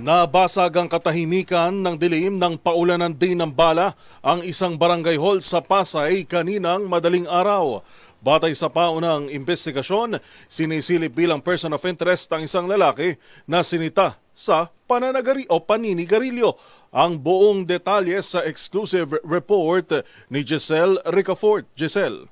Nabasag ang katahimikan ng dilim ng paulanan din ng bala ang isang barangay hall sa Pasay kaninang madaling araw. Batay sa paunang investigasyon, sinisilip bilang person of interest ang isang lalaki na sinita sa paninigarilyo. Ang buong detalye sa exclusive report ni Giselle Ricafort. Giselle.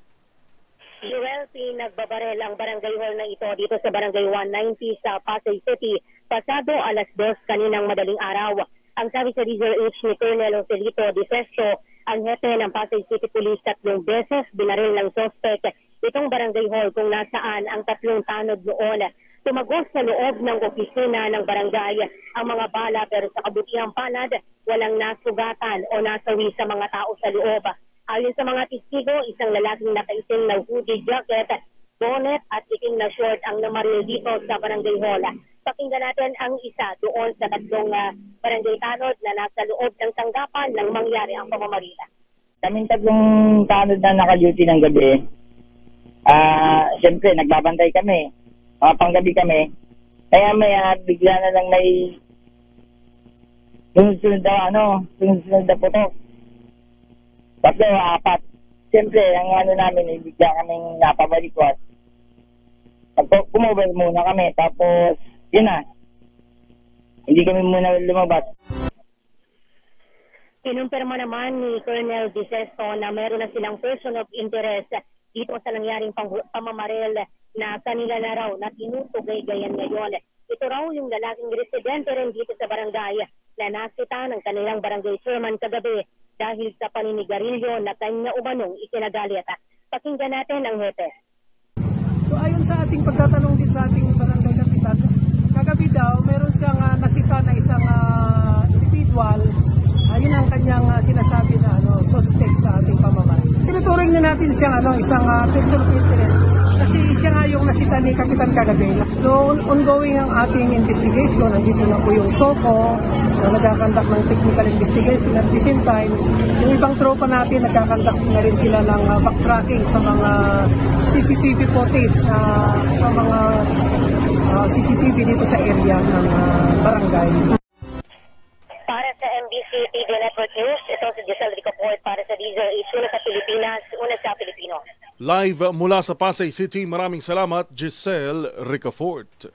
Joel, pinagbabarel ang barangay hall na ito dito sa barangay 190 sa Pasay City pasado alas 2 kaninang madaling araw. Ang sabi sa Rizal H ni Colonel Joselito De Sesto, ang hepe ng Pasay City Police 3 beses binaril ng suspect itong barangay hall kung nasaan ang 3 tanod noon. Tumagos sa loob ng opisina ng barangay ang mga bala pero sa kabutihang palad walang nasugatan o nasawi sa mga tao sa loob. Ayon sa mga testigo, isang lalaking nakaitim ng hoodie jacket, bonnet at itim na short ang namaril dito sa barangay hall. Pakinggan natin ang isa doon sa 3 barangay tanod na nasa loob ng tanggapan nang mangyari ang pamamarila. Kaming 3 tanod na naka-duty ng gabi. Siyempre, nagbabantay kami. Panggabi kami. Kaya bigla na lang may sunod-sunod na putok. 3, 4. Siyempre, ang namin, bigla kaming napabalikwat. Kumubay muna kami, tapos, yun na. Hindi kami muna lumabas. Kinumpirma naman ni Colonel De Sesto na meron na silang person of interest dito sa nangyaring pamamaril na kanila na raw na tinutugay-gayan ngayon. Ito raw yung lalaking residente rin dito sa barangay na nakita ng kanilang barangay chairman kagabi dahil sa paninigarilyo na kanya umanong ikinagalit. Pakinggan natin ang hepe. So ayon sa ating pagtatanong din sa ating barangay kapitan, kagabi daw meron siyang nasita na isang individual. Ayun ang kanyang sinasabi na suspect sa ating pamamaril. Tinuturing na natin siyang isang person of interest kasi siya nga yung nasita ni Kapitan kagabi. So ongoing ang ating investigation. Nandito na po yung SOCO na nagkakandak ng technical investigation. At the same time, yung ibang tropa natin nagkakandak na rin sila ng backtracking sa mga CCTV footage sa mga CCTV dito sa area ng barangay. Para sa MBC TV Network News, ito si Giselle Ricafort para sa Rizal H, una sa Pilipinas, una sa Pilipino. Live mula sa Pasay City, maraming salamat Giselle Ricafort.